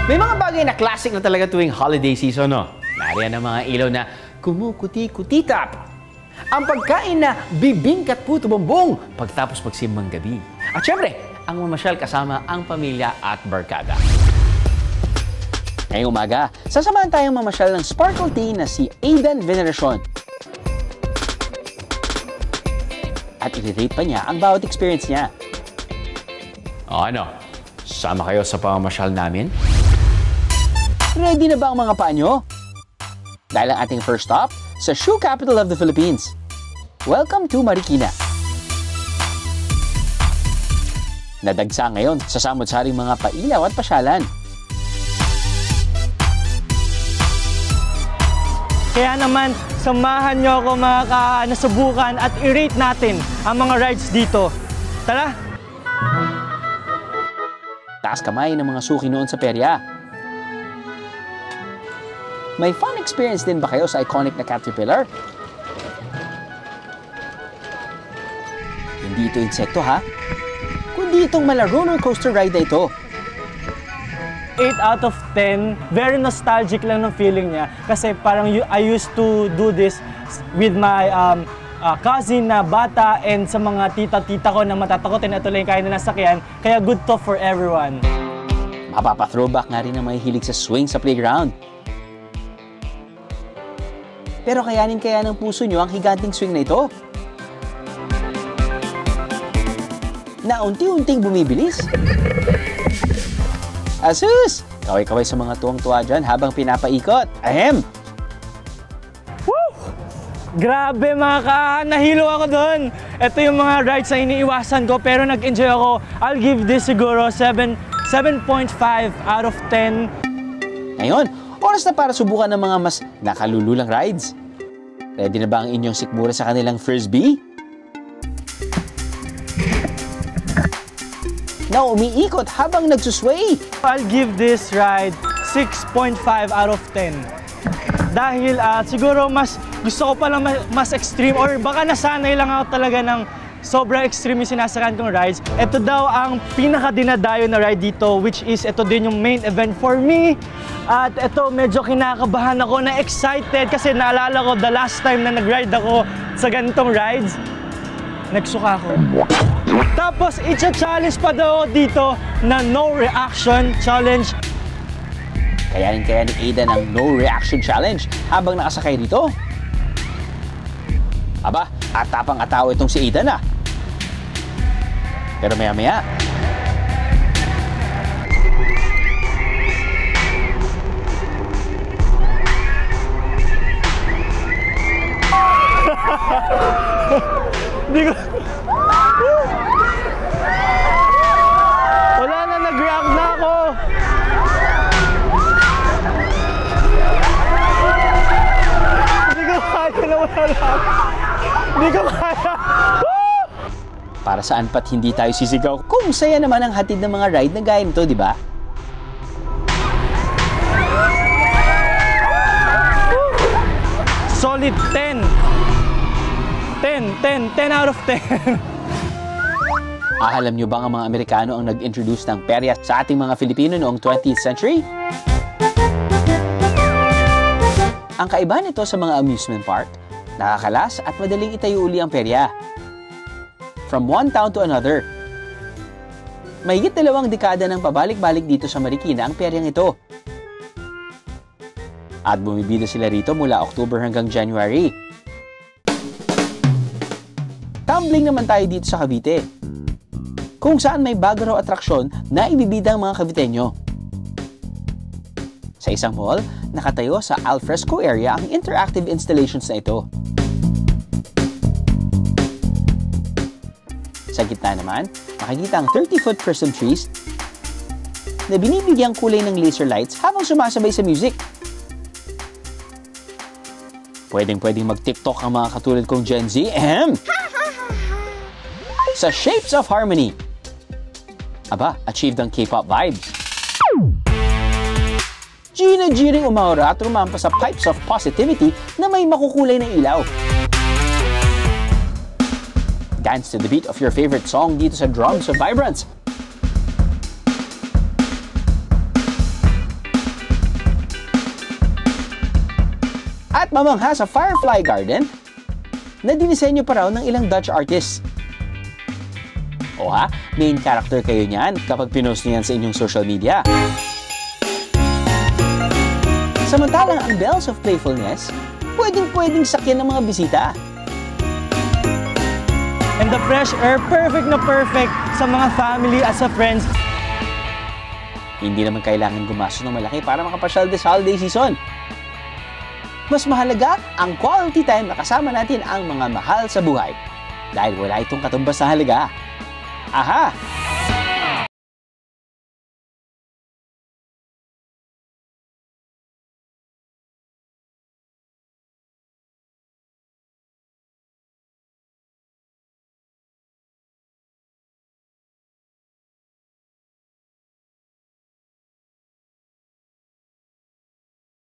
May mga bagay na classic na talaga tuwing holiday season, no? Nariyan ang mga ilaw na kumukuti-kutitap. Ang pagkain na bibingkat puto bombong pagtapos magsimbang gabi. At syempre, ang mamasyal kasama ang pamilya at barkada. Ngayong umaga, sasamahan tayong mamasyal ng sparkle tea na si Aidan Veneracion. At i-rate pa niya ang bawat experience niya. O ano, sama kayo sa pamamasyal namin? Ready na ba ang mga paa nyo? Dahil ang ating first stop sa shoe capital of the Philippines. Welcome to Marikina. Nadagsa ngayon sa samot-saring mga pailaw at pasyalan. Kaya naman, samahan nyo ako mga nasubukan at i-rate natin ang mga rides dito. Tara! Taas kamay ng mga suki noon sa perya. May fun experience din ba kayo sa iconic na Caterpillar? Hindi ito insekto ha, kundi itong mala roller coaster ride na ito. 8 out of 10, very nostalgic lang ng feeling niya kasi parang I used to do this with my cousin na bata and sa mga tita-tita ko na matatakotin at tuloy kaya na nasakyan, kaya good to for everyone. Mapapa-throwback nga rin ang mga hilig sa swing sa playground. Pero kayanin kaya ng puso nyo ang higanting swing na ito? Na unti-unting bumibilis. Asus! Kaway-kaway sa mga tuwang-tuwa dyan habang pinapaikot. Ahem! Woo! Grabe mga nahilo ako doon. Ito yung mga rides na iniiwasan ko pero nag-enjoy ako. I'll give this siguro 7.5 out of 10. Ngayon, oras na para subukan ng mga mas nakalululang rides. Ready na ba ang inyong sikmura sa kanilang frisbee? Na umiikot habang nagsusway. I'll give this ride 6.5 out of 10. Dahil siguro gusto ko palang mas extreme or baka nasanay lang ako talaga ng sobrang extreme yung sinasakyan kong rides. Ito daw ang pinaka-dinadayo na ride dito, which is ito din yung main event for me. At ito, medyo kinakabahan ako na excited kasi naalala ko the last time na nag-ride ako sa ganitong rides, nagsuka ako. Tapos, i-challenge pa daw dito na no reaction challenge. Kayanin kaya ni Aidan ang no reaction challenge habang nakasakay dito? Aba, atapang-atawa itong si Aidan ah. Pero maya-maya, Hindi ko... Wala na, nag-react na ako. Hindi ko kaya na wala. Hindi ko kaya. Para saan pat hindi tayo sisigaw kung saya naman ang hatid ng mga ride na gaya nito, di ba? Solid 10. 10 out of 10. Alam nyo bang ang mga Amerikano ang nag-introduce ng perya sa ating mga Filipino noong 20th century? Ang kaibahan nito sa mga amusement park, nakakalas at madaling itayo uli ang perya. From one town to another. Mahigit 2 dekada ng pabalik-balik dito sa Marikina ang peryang ito. At bumibida sila rito mula October hanggang January. Tumbling naman tayo dito sa Cavite, kung saan may bago raw atraksyon na ibibida ang mga Caviteño. Sa isang mall, nakatayo sa alfresco area ang interactive installations na ito. Sa gitna naman, makikita ang 30-foot prism trees na binibigyang kulay ng laser lights habang sumasabay sa music. Pwedeng-pwedeng mag-TikTok ang mga katulad kong Gen Z. Sa Shapes of Harmony. Aba, achieved ang K-pop vibes. Gina-giring umaura at rumampa sa Pipes of Positivity na may makukulay na ilaw. Dance to the beat of your favorite song dito sa Drums of Vibrance. At mamangha sa Firefly Garden na dinisenyo pa raw ng ilang Dutch artists. O ha, main character kayo niyan kapag pinost niyo yan sa inyong social media. Samantalang ang Bells of Playfulness, pwedeng sakyan ng mga bisita. And the fresh air, perfect na perfect sa mga family at sa friends. Hindi naman kailangan gumastos ng malaki para makapasyal this holiday season. Mas mahalaga ang quality time na kasama natin ang mga mahal sa buhay. Dahil wala itong katumbas na halaga. Aha!